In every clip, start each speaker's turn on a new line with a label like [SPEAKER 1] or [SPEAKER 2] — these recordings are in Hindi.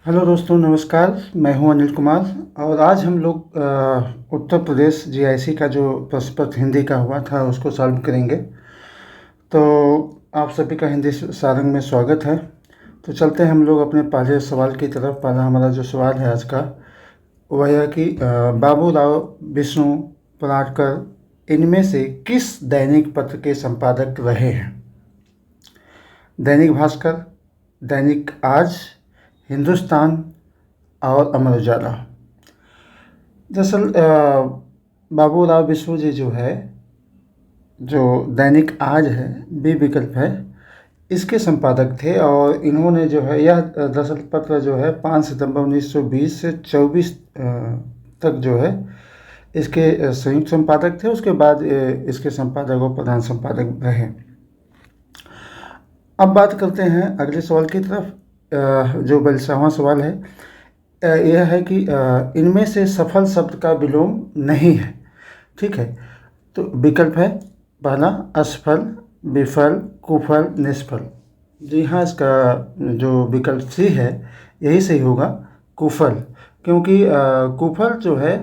[SPEAKER 1] हेलो दोस्तों, नमस्कार। मैं हूं अनिल कुमार और आज हम लोग उत्तर प्रदेश जीआईसी का जो प्रश्न पत्र हिंदी का हुआ था उसको सॉल्व करेंगे। तो आप सभी का हिंदी सारंग में स्वागत है। तो चलते हैं हम लोग अपने पहले सवाल की तरफ। पहला हमारा जो सवाल है आज का वह है कि बाबू राव विष्णु पराडकर इनमें से किस दैनिक पत्र के संपादक रहे हैं? दैनिक भास्कर, दैनिक आज, हिंदुस्तान और अमर उजाला। दरअसल बाबू राव विष्णु जी जो है, जो दैनिक आज है, बी विकल्प है, इसके संपादक थे। और इन्होंने जो है यह दरअसल पत्र जो है 5 सितंबर 1920 से 24 तक जो है इसके संयुक्त संपादक थे। उसके बाद इसके संपादक और प्रधान संपादक रहे। अब बात करते हैं अगले सवाल की तरफ। जो 42वां सवाल है यह है कि इनमें से सफल शब्द का विलोम नहीं है। ठीक है, तो विकल्प है पहला असफल, विफल, कुफल, निष्फल। जी हाँ, इसका जो विकल्प सी है यही सही होगा, कुफल। क्योंकि कुफल जो है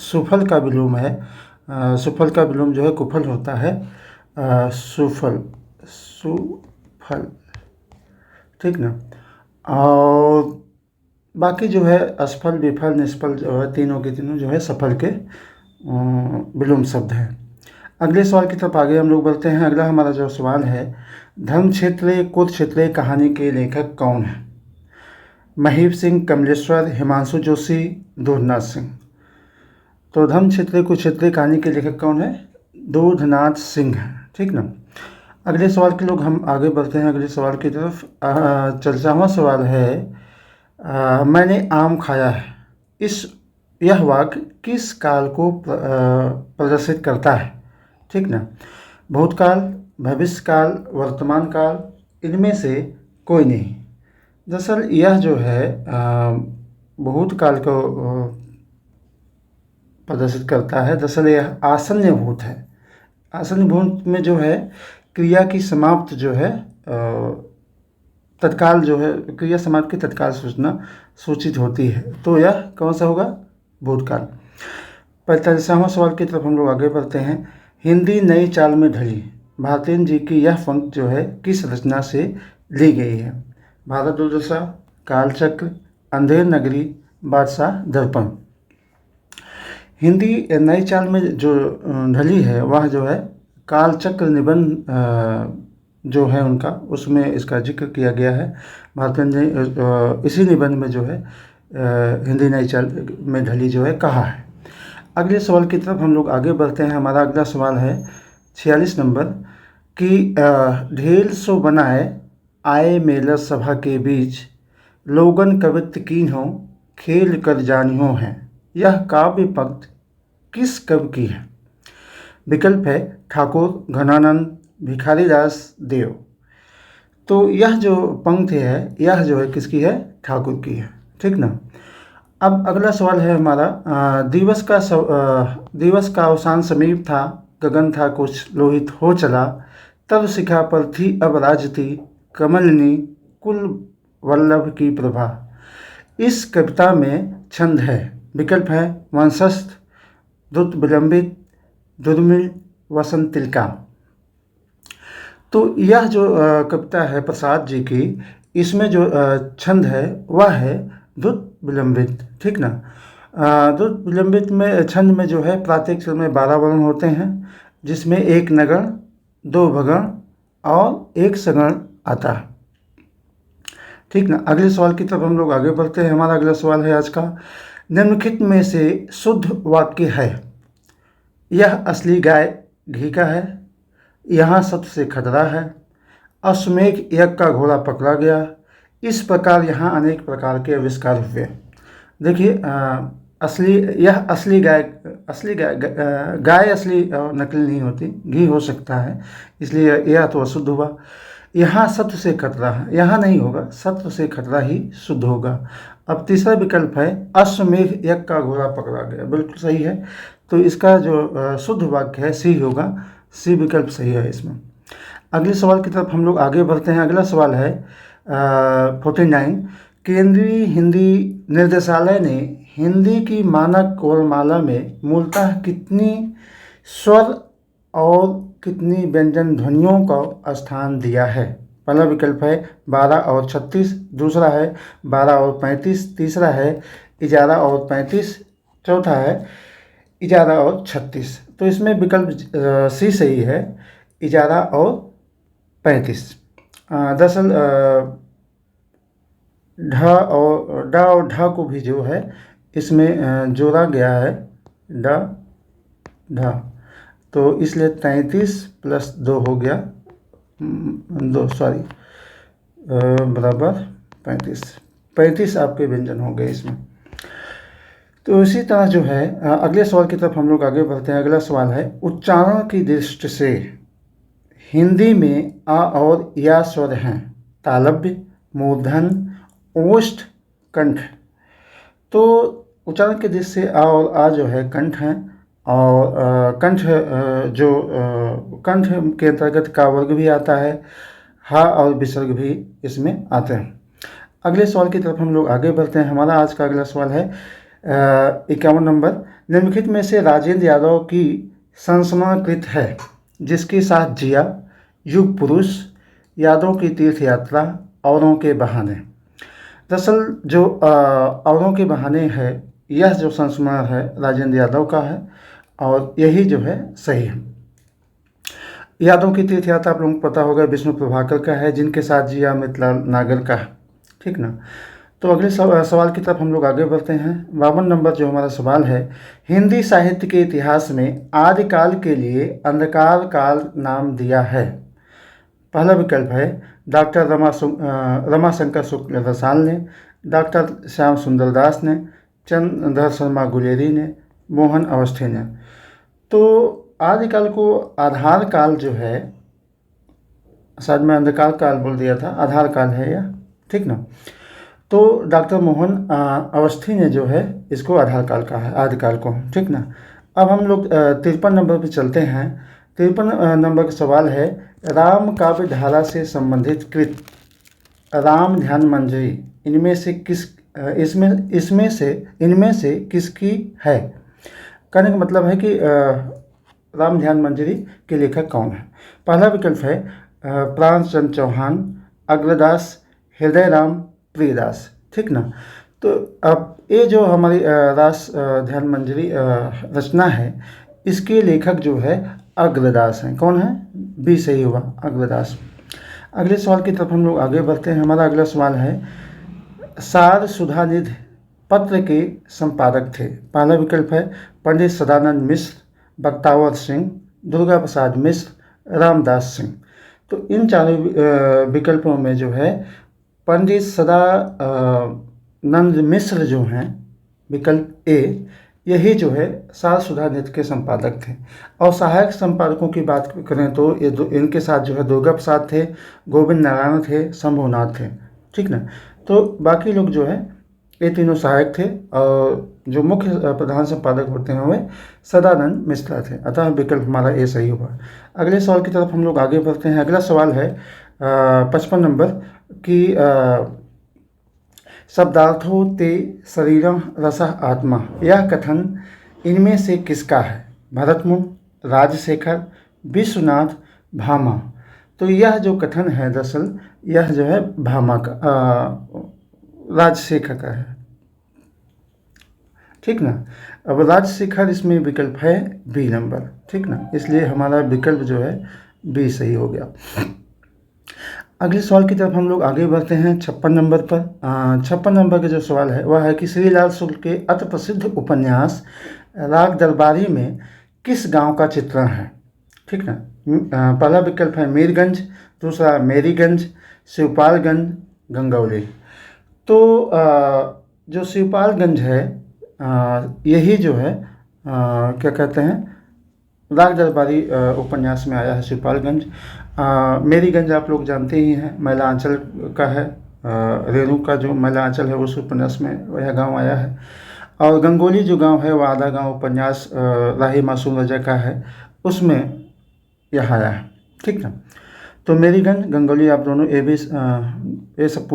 [SPEAKER 1] सुफल का विलोम है। सुफल का विलोम जो है कुफल होता है। सुफल, सुफल, ठीक ना। और बाकी जो है असफल, विफल, निष्फल जो है तीनों के तीनों जो है सफल के विलोम शब्द हैं। अगले सवाल की तरफ आगे हम लोग बढ़ते हैं। अगला हमारा जो सवाल है, धर्म क्षेत्रे कुरुक्षेत्रे कहानी के लेखक कौन है? महीप सिंह, कमलेश्वर, हिमांशु जोशी, दूधनाथ सिंह। तो धर्म क्षेत्रे कुरुक्षेत्रे कहानी के लेखक कौन है? दूधनाथ सिंह है, ठीक ना। अगले सवाल के लोग हम आगे बढ़ते हैं अगले सवाल की तरफ। 44वां सवाल है, मैंने आम खाया है, यह वाक्य किस काल को प्रदर्शित करता है? ठीक ना। भूतकाल, भविष्यकाल, वर्तमान काल, इनमें से कोई नहीं। दरअसल यह जो है भूतकाल को प्रदर्शित करता है। दरअसल यह आसन्न भूत है। आसन्न भूत में जो है क्रिया की समाप्त जो है तत्काल जो है क्रिया समाप्त की तत्काल सूचना सूचित होती है। तो यह कौन सा होगा? भूतकाल। 45वां सवाल की तरफ हम लोग आगे बढ़ते हैं। हिंदी नई चाल में ढली, भारतेंद्र जी की यह पंक्ति जो है किस रचना से ली गई है? भारत दुर्दशा, कालचक्र, अंधेर नगरी, बादशाह दर्पण। हिंदी नई चाल में जो ढली है वह जो है कालचक्र निबंध जो है उनका, उसमें इसका जिक्र किया गया है। भारतेंद्र ने इसी निबंध में जो है हिंदी नई चाल में ढली जो है कहा है। अगले सवाल की तरफ हम लोग आगे बढ़ते हैं। हमारा अगला सवाल है 46 नंबर कि ढेल सो बनाए आए मेला सभा के बीच, लोगन कवित्व कीन्हों खेल कर जानियों हैं, यह काव्य पंक्ति किस कवि की है? विकल्प है ठाकुर, घनानंद, भिखारी दास, देव। तो यह जो पंक्ति है यह जो है किसकी है? ठाकुर की है, ठीक ना। अब अगला सवाल है हमारा, दिवस का अवसान समीप था, गगन था कुछ लोहित हो चला, तब शिखा पर थी अब राजती, कमलिनी कुल वल्लभ की प्रभा। इस कविता में छंद है। विकल्प है वंशस्थ, द्रुत विलंबित, दुर्मिल, वसंत तिलका। तो यह जो कविता है प्रसाद जी की, इसमें जो छंद है वह है द्रुत विलंबित, ठीक ना। द्रुत विलंबित में छंद में जो है प्रात्येक स्वर में 12 वर्ण होते हैं, जिसमें एक नगण, 2 भगण और 1 सगण आता है, ठीक ना। अगले सवाल की तरफ हम लोग आगे बढ़ते हैं। हमारा अगला सवाल है आज का, निम्नलिखित में से शुद्ध वाक्य है? यह असली गाय घी का है, यहाँ सत्य से खतरा है, अश्वमेघ यज्ञ का घोड़ा पकड़ा गया, इस प्रकार यहाँ अनेक प्रकार के आविष्कार हुए। देखिए यह असली गाय गाय असली और नकली नहीं होती, घी हो सकता है, इसलिए यह तो अशुद्ध हुआ। यहाँ सत्य से खतरा है, यहाँ नहीं होगा, सत्य से खतरा ही शुद्ध होगा। अब तीसरा विकल्प है अश्वमेघ यज्ञ का घोड़ा पकड़ा गया, बिल्कुल सही है। तो इसका जो शुद्ध वाक्य है सी होगा, सी विकल्प सही है इसमें। अगले सवाल की तरफ हम लोग आगे बढ़ते हैं। अगला सवाल है 49 केंद्रीय हिंदी निर्देशालय ने हिंदी की मानक वर्णमाला में मूलतः कितनी स्वर और कितनी व्यंजन ध्वनियों को स्थान दिया है? पहला विकल्प है 12 और 36, दूसरा है 12 और 35, तीसरा है 11 और 35, चौथा है 11 और 36। तो इसमें विकल्प सी सही है, 11 और 35। दरअसल ढ और ढ को भी जो है इसमें जोड़ा गया है, ढ, तो इसलिए 33 + 2 हो गया 2, सॉरी, बराबर 35 आपके व्यंजन हो गए इसमें। तो इसी तरह जो है अगले सवाल की तरफ हम लोग आगे बढ़ते हैं। अगला सवाल है, उच्चारण की दृष्टि से हिंदी में आ और या स्वर हैं तालव्य, मूर्धन, ओष्ठ, कंठ। तो उच्चारण की दृष्टि से आ और आ जो है कंठ हैं, और कंठ कंठ के अंतर्गत का वर्ग भी आता है, हा और विसर्ग भी इसमें आते हैं। अगले सवाल की तरफ हम लोग आगे बढ़ते हैं। हमारा आज का अगला सवाल है 51 नंबर, निम्नलिखित में से राजेंद्र यादव की संस्मरणकृत है जिसके साथ जिया, युग पुरुष, यादों की तीर्थ यात्रा, औरों के बहाने। दरअसल जो औरों के बहाने है, यह जो संस्मरण है राजेंद्र यादव का है और यही जो है सही है। यादों की तीर्थ यात्रा आप लोगों को पता होगा विष्णु प्रभाकर का है, जिनके साथ जिया अमितलाल नागर का है, ठीक ना। तो अगले सवाल की तरफ हम लोग आगे बढ़ते हैं। 52 नंबर जो हमारा सवाल है, हिंदी साहित्य के इतिहास में आदिकाल के लिए अंधकार काल नाम दिया है। पहला विकल्प है डॉक्टर रमाशंकर शुक्ल रसाल ने, डॉक्टर श्याम सुंदर दास ने, चंद्रधर शर्मा गुलेरी ने, मोहन अवस्थी ने। तो आदिकाल को आधार काल जो है, शायद मैं अंधकार काल बोल दिया था, आधार काल है यह, ठीक ना। तो डॉक्टर मोहन अवस्थी ने जो है इसको आधार काल कहा है, आदिकाल को, ठीक ना। अब हम लोग 53 नंबर पर चलते हैं। 53 नंबर का सवाल है, राम काव्य धारा से संबंधित कृत राम ध्यान मंजरी इनमें से किसकी है? कहने का मतलब है कि राम ध्यान मंजरी के लेखक कौन है? पहला विकल्प है प्राणचंद्र चौहान, अग्रदास, हृदय राम, प्रियदास, ठीक ना। तो अब ये जो हमारी रास ध्यान मंजरी रचना है, इसके लेखक जो है अग्रदास हैं। कौन है? बी सही हुआ, अग्रदास। अगले सवाल की तरफ हम लोग आगे बढ़ते हैं। हमारा अगला सवाल है, सार सुधानिधि पत्र के संपादक थे। पहला विकल्प है पंडित सदानंद मिश्र, बख्तावर सिंह, दुर्गा प्रसाद मिश्र, रामदास सिंह। तो इन चारों विकल्पों में जो है पंडित सदानंद मिश्र जो हैं, विकल्प ए, यही जो है सार सुधानिधि के संपादक थे। और सहायक संपादकों की बात करें तो ये इनके साथ जो है दुर्गा प्रसाद थे, गोविंद नारायण थे, शंभुनाथ थे, ठीक ना। तो बाकी लोग जो है ये तीनों सहायक थे और जो मुख्य प्रधान संपादक होते हैं वे सदानंद मिश्रा थे। अतः विकल्प हमारा ए सही हुआ। अगले सवाल की तरफ हम लोग आगे बढ़ते हैं। अगला सवाल है 55 नंबर की, शब्दार्थों ते शरीरं रसः आत्मा, यह कथन इनमें से किसका है? भरतमुनि, राजशेखर, विश्वनाथ, भामा। तो यह जो कथन है दरअसल यह जो है भामा का, राजशेखर का है, ठीक ना। अब राजशेखर इसमें विकल्प है बी नंबर, ठीक ना, इसलिए हमारा विकल्प जो है बी सही हो गया। अगले सवाल की तरफ हम लोग आगे बढ़ते हैं 56 नंबर पर। 56 नंबर का जो सवाल है वह है कि श्रीलाल शुक्ल के अति प्रसिद्ध उपन्यास राग दरबारी में किस गांव का चित्रण है? ठीक ना। पहला विकल्प है मीरगंज, दूसरा मेरीगंज, शिवपालगंज, गंगौली। तो जो शिवपालगंज है यही जो है क्या कहते हैं राग दरबारी उपन्यास में आया है शिवपालगंज। मेरीगंज आप लोग जानते ही हैं, महिला अंचल का है, रेणु का जो महिला अंचल है उस उपन्यास में वह गांव आया है। और गंगोली जो गांव है वह आधा गांव उपन्यास राही मासूम रजा का है, उसमें यह आया है, ठीक ना। तो मेरीगंज गंगोली आप दोनों ये सब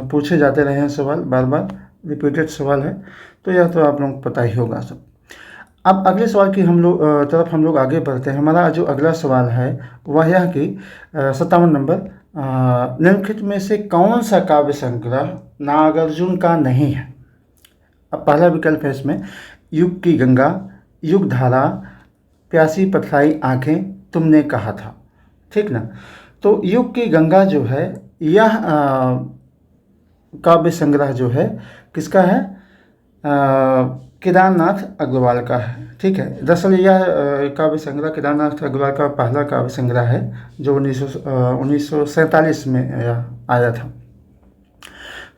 [SPEAKER 1] पूछे जाते रहे हैं सवाल, बार बार रिपीटेड सवाल है, तो यह तो आप लोग पता ही होगा सब। अब अगले सवाल की तरफ हम लोग आगे बढ़ते हैं। हमारा जो अगला सवाल है वह यह कि 57 नंबर, निम्नलिखित में से कौन सा काव्य संग्रह नागार्जुन का नहीं है। अब पहला विकल्प है इसमें युग की गंगा, युग धारा, प्यासी पथराई आंखें, तुमने कहा था। ठीक ना। तो युग की गंगा जो है यह काव्य संग्रह जो है किसका है, केदारनाथ अग्रवाल का है। ठीक है। दरअसल यह काव्य संग्रह केदारनाथ अग्रवाल का पहला काव्य संग्रह है जो 1947 में आया था।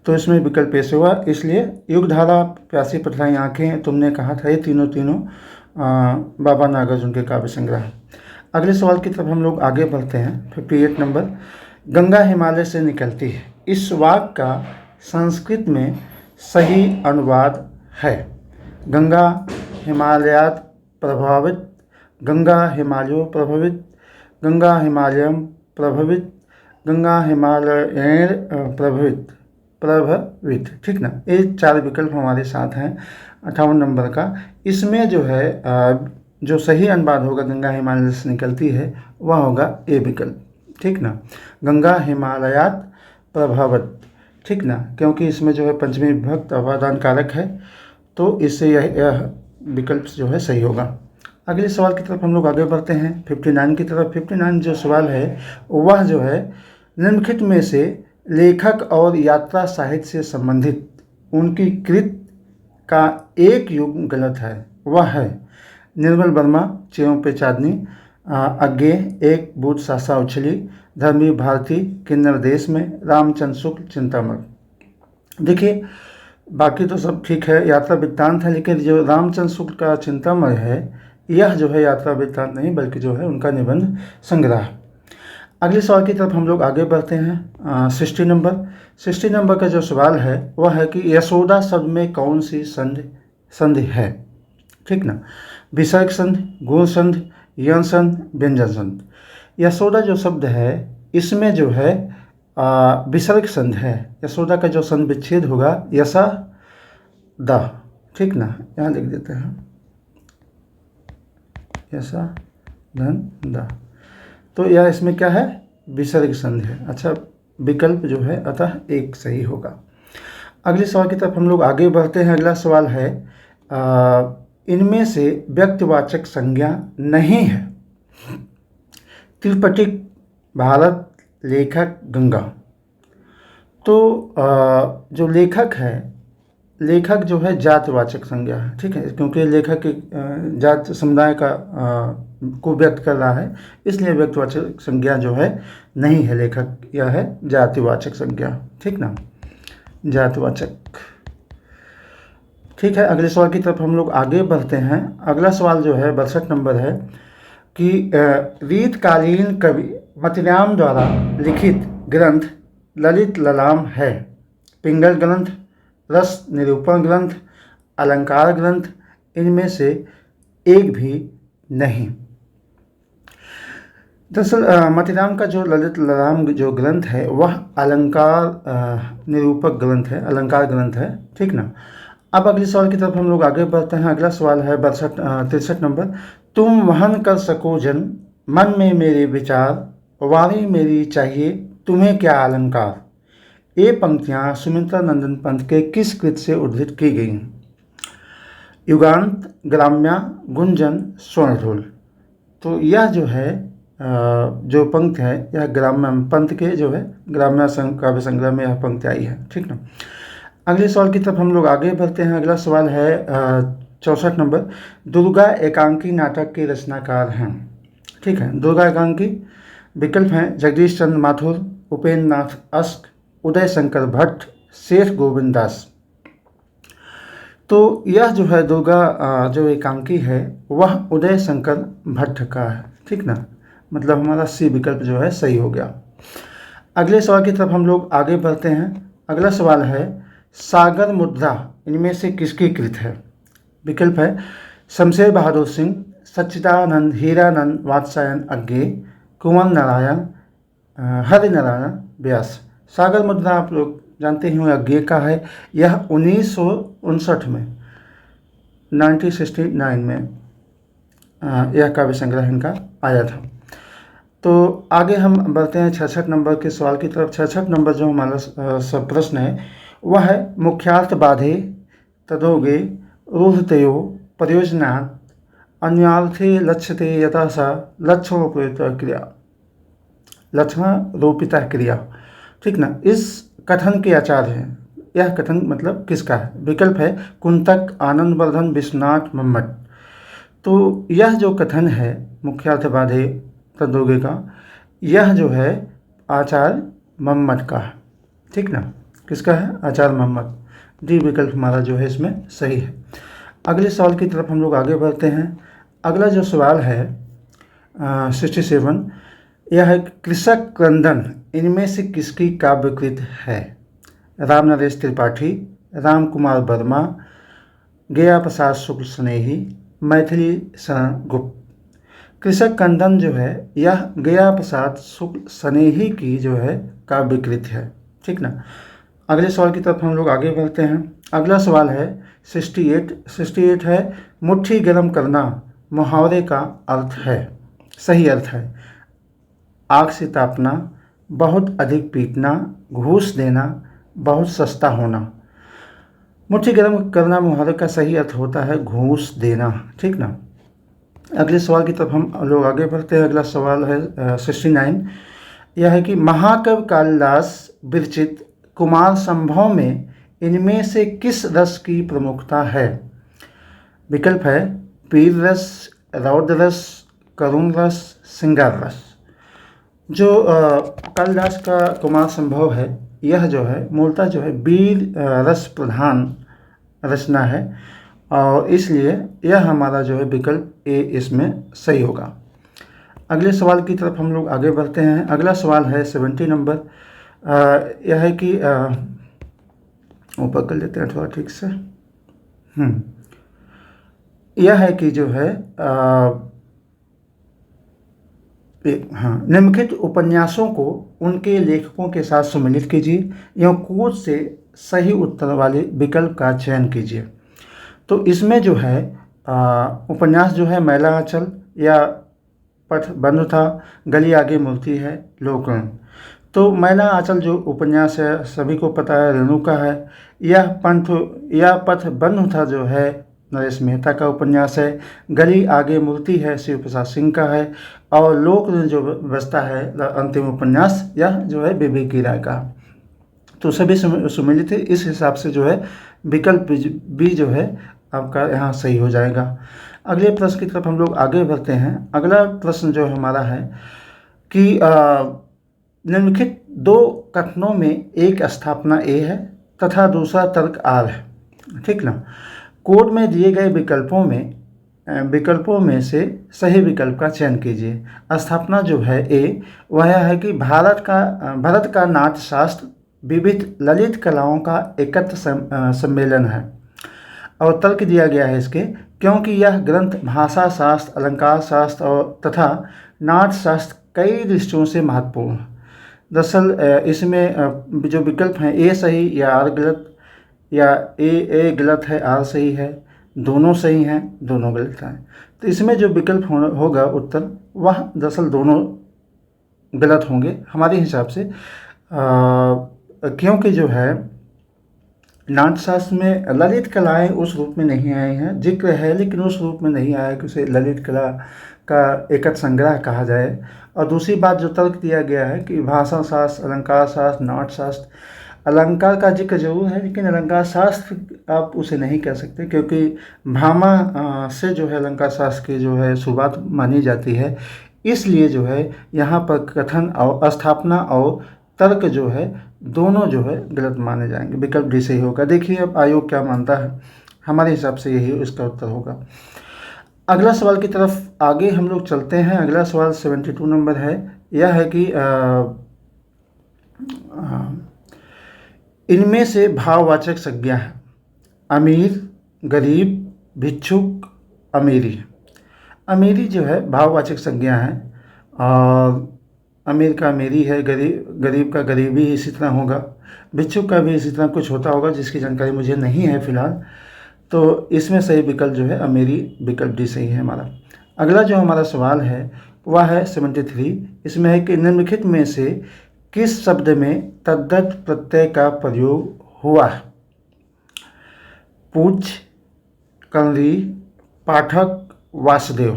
[SPEAKER 1] तो इसमें विकल्प पेश हुआ, इसलिए युगधारा, प्यासी पथराई आंखें, तुमने कहा था, ये तीनों बाबा नागार्जुन के काव्य संग्रह है। अगले सवाल की तरफ हम लोग आगे बढ़ते हैं। 58 नंबर, गंगा हिमालय से निकलती है, इस वाक्य का संस्कृत में सही अनुवाद है। गंगा हिमालयात प्रभावित, गंगा हिमालयो प्रभावित, गंगा हिमालयम प्रभावित, गंगा हिमालयन प्रभावित। ठीक ना। ये 4 विकल्प हमारे साथ हैं 58 नंबर का। इसमें जो है जो सही अनुवाद होगा गंगा हिमालय से निकलती है वह होगा ए विकल्प। ठीक ना। गंगा हिमालयात प्रभावित। ठीक ना, क्योंकि इसमें जो है पंचमी विभक्त अपादान कारक है, तो इससे यह विकल्प जो है सही होगा। अगले सवाल की तरफ हम लोग आगे बढ़ते हैं 59 की तरफ। 59 जो सवाल है वह जो है निम्नलिखित में से लेखक और यात्रा साहित्य से संबंधित उनकी कृत का एक युग गलत है। वह है निर्मल वर्मा, चेयों पे चांदनी, अज्ञे, एक बूट सासा उछली, धर्मवीर भारती, किन्नर देश में, रामचंद्र शुक्ल, चिंतामण। देखिए बाकी तो सब ठीक है, यात्रा वृत्तांत है, लेकिन जो रामचंद्र शुक्ल का चिंतामण है यह जो है यात्रा वृत्तांत नहीं बल्कि जो है उनका निबंध संग्रह। अगले सवाल की तरफ हम लोग आगे बढ़ते हैं 60 नंबर। 60 नंबर का जो सवाल है वह है कि यशोदा शब्द में कौन सी संधि है। ठीक ना। विसर्ग संधि, गुण संधि, यण संधि, व्यंजन संधि। यशोदा जो शब्द है इसमें जो है विसर्ग संधि है। यशोदा का जो संधि विच्छेद होगा यशा दा। ठीक ना, यहाँ लिख देते हैं यशा धन दा, तो यह इसमें क्या है, विसर्ग संधि है। अच्छा, विकल्प जो है अतः एक सही होगा। अगले सवाल की तरफ हम लोग आगे बढ़ते हैं। अगला सवाल है इनमें से व्यक्तिवाचक संज्ञा नहीं है। त्रिपटिक, भारत, लेखक, गंगा। तो जो लेखक है, लेखक जो है जातवाचक संज्ञा है। ठीक है, क्योंकि लेखक जात समुदाय का को व्यक्त कर रहा है, इसलिए व्यक्तिवाचक संज्ञा जो है नहीं है लेखक, यह है जातिवाचक संज्ञा। ठीक ना, जातवाचक। ठीक है। अगले सवाल की तरफ हम लोग आगे बढ़ते हैं। अगला सवाल जो है 62 नंबर है कि रीतकालीन कवि मतिराम द्वारा लिखित ग्रंथ ललित ललाम है। पिंगल ग्रंथ, रस निरूपण ग्रंथ, अलंकार ग्रंथ, इनमें से एक भी नहीं। दरअसल मतिराम का जो ललित ललाम जो ग्रंथ है वह अलंकार निरूपक ग्रंथ है, अलंकार ग्रंथ है। ठीक ना। अब अगले सवाल की तरफ हम लोग आगे बढ़ते हैं। अगला सवाल है 63 नंबर, तुम वहन कर सको जन मन में मेरे विचार, वाणी मेरी चाहिए तुम्हें क्या अलंकार। ये पंक्तियाँ सुमित्रा नंदन पंत के किस कृत से उद्धृत की गई? युगांत, ग्राम्या, गुंजन, स्वर्णधूल। तो यह जो है जो पंक्ति है यह ग्राम्य पंत के जो है ग्राम्य काव्य संग्रह में यह पंक्ति आई है। ठीक ना। अगले सवाल की तरफ हम लोग आगे बढ़ते हैं। अगला सवाल है 64 नंबर, दुर्गा एकांकी नाटक के रचनाकार हैं। ठीक है। दुर्गा एकांकी विकल्प हैं जगदीश चंद्र माथुर, उपेंद्र नाथ अस्क, उदय शंकर भट्ट, शेठ गोविंद दास। तो यह जो है दुर्गा जो एकांकी है वह उदय शंकर भट्ट का है। ठीक ना, मतलब हमारा सी विकल्प जो है सही हो गया। अगले सवाल की तरफ हम लोग आगे बढ़ते हैं। अगला सवाल है सागर मुद्रा इनमें से किसकी कृत है? विकल्प है शमशेर बहादुर सिंह, सच्चिदानंद हीरानंद वात्स्यायन अज्ञे, कुंवर नारायण, हरि नारायण व्यास। सागर मुद्रा आप लोग जानते ही होंगे गे का है। यह 1959 में 1969 में यह काव्य संग्रह इनका आया था। तो आगे हम बढ़ते हैं 66 नंबर के सवाल की तरफ। 66 नंबर जो हमारा सब प्रश्न है वह है मुख्यार्थ बाधे तदोगे रूढ़तयो परियोजना अन्यार्थे लक्ष्यते यथा सा लक्षण रूपिता क्रिया। ठीक ना। इस कथन के आचार्य हैं। यह कथन मतलब किसका है? विकल्प है कुंतक, आनंदवर्धन, विश्वनाथ, मम्मट। तो यह जो कथन है मुख्यार्थ बाधे तदोगे का, यह जो है आचार्य मम्मट का है। ठीक ना। किसका है? आचार्य मम्मट। डी विकल्प हमारा जो है इसमें सही है। अगले सवाल की तरफ हम लोग आगे बढ़ते हैं। अगला जो सवाल है 67, यह है कृषक क्रंदन इनमें से किसकी काव्यकृत है? राम नरेश त्रिपाठी, राम कुमार वर्मा, गया प्रसाद शुक्ल स्नेही, मैथिली शरण गुप्त। कृषक क्रंदन जो है यह गया प्रसाद शुक्ल स्नेही की जो है काव्यकृत है। ठीक ना। अगले सवाल की तरफ हम लोग आगे बढ़ते हैं। अगला सवाल है 68 है मुट्ठी गर्म करना मुहावरे का अर्थ है, सही अर्थ है आग से तापना, बहुत अधिक पीटना, घूस देना, बहुत सस्ता होना। मुट्ठी गर्म करना मुहावरे का सही अर्थ होता है घूस देना। ठीक ना। अगले सवाल की तरफ हम लोग आगे बढ़ते हैं। अगला सवाल है 69, यह है कि महाकवि कालिदास विरचित कुमार संभव में इनमें से किस रस की प्रमुखता है? विकल्प है पीर रस, रौद्र रस, करुण रस, श्रृंगार रस। जो कालिदास का कुमार संभव है यह जो है मूलतः जो है वीर रस प्रधान रचना है और इसलिए यह हमारा जो है विकल्प ए इसमें सही होगा। अगले सवाल की तरफ हम लोग आगे बढ़ते हैं। अगला सवाल है 70 नंबर। यह है कि ऊपर कर लेते हैं थोड़ा ठीक से। यह है कि जो है निम्नलिखित उपन्यासों को उनके लेखकों के साथ सम्मिलित कीजिए एवं कोश से सही उत्तर वाले विकल्प का चयन कीजिए। तो इसमें जो है उपन्यास जो है मैला आंचल या पथ बंद था, गली आगे मुड़ती है, लोकरण। तो मैला आंचल जो उपन्यास है सभी को पता है रेणु का है। यह पथ बंद था जो है नरेश मेहता का उपन्यास है। गली आगे मुड़ती है शिव प्रसाद सिंह का है। और लोक जो बसता है अंतिम उपन्यास यह जो है विवेकी राय का। तो सभी सम्मिलित है, इस हिसाब से जो है विकल्प बी जो है आपका यहाँ सही हो जाएगा। अगले प्रश्न की तरफ हम लोग आगे बढ़ते हैं। अगला प्रश्न जो हमारा है कि निम्नलिखित दो कथनों में एक स्थापना ए है तथा दूसरा तर्क आर है। ठीक ना। कोड में दिए गए विकल्पों में से सही विकल्प का चयन कीजिए। स्थापना जो है ए वह है कि भारत का नाट्य शास्त्र विविध ललित कलाओं का एकत्र सम्मेलन है। और तर्क दिया गया है इसके क्योंकि यह ग्रंथ भाषा शास्त्र, अलंकार शास्त्र और तथा नाट्य शास्त्र कई दृष्टियों से महत्वपूर्ण है। दरअसल इसमें जो विकल्प हैं ए सही या आर गलत, या ए गलत है आर सही है, दोनों सही हैं दोनों गलत हैं। तो इसमें जो विकल्प होगा उत्तर वह दरअसल दोनों गलत होंगे हमारे हिसाब से, क्योंकि जो है नाट्यशास्त्र में ललित कलाएं उस रूप में नहीं आई हैं। जिक्र है लेकिन उस रूप में नहीं आया कि उसे ललित कला का एकत्र संग्रह कहा जाए। और दूसरी बात जो तर्क दिया गया है कि भाषा शास्त्र, अलंकार शास्त्र, नाट्य शास्त्र, अलंकार का जिक्र जरूर है लेकिन अलंकार शास्त्र आप उसे नहीं कह सकते क्योंकि भामा से जो है अलंकार शास्त्र की जो है शुरुआत मानी जाती है। इसलिए जो है यहाँ पर कथन और स्थापना और तर्क जो है दोनों जो है गलत माने जाएंगे। विकल्प डी सही होगा। देखिए अब आयोग क्या मानता है, हमारे हिसाब से यही इसका उत्तर होगा। अगला सवाल की तरफ आगे हम लोग चलते हैं। अगला सवाल 72 नंबर है। यह है कि इनमें से भाववाचक संज्ञा है अमीर, गरीब, भिक्षुक, अमीरी। अमीरी जो है भाववाचक संज्ञा है और अमीर का अमीरी है, गरीब का गरीबी इसी तरह होगा, भिक्षुक का भी इसी तरह कुछ होता होगा जिसकी जानकारी मुझे नहीं है फिलहाल। तो इसमें सही विकल्प जो है अमीरी, विकल्प डी सही है हमारा। अगला जो हमारा सवाल है वह है 73। इसमें है कि निम्नलिखित में से किस शब्द में तद्दत प्रत्यय का प्रयोग हुआ? पूछ, कंरी, पाठक, वासुदेव।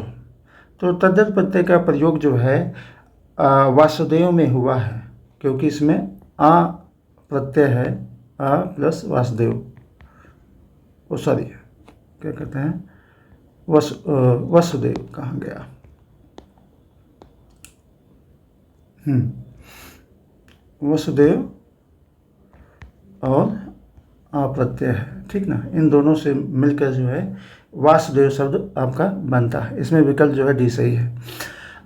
[SPEAKER 1] तो तद्दत प्रत्यय का प्रयोग जो है वासुदेव में हुआ है, क्योंकि इसमें आ प्रत्यय है, आ प्लस वासुदेव, वो सॉरी क्या कहते हैं, वसुदेव कहाँ गया, वसुदेव और अप्रत्यय है, ठीक ना, इन दोनों से मिलकर जो है वासुदेव शब्द आपका बनता है। इसमें विकल्प जो है डी सही है।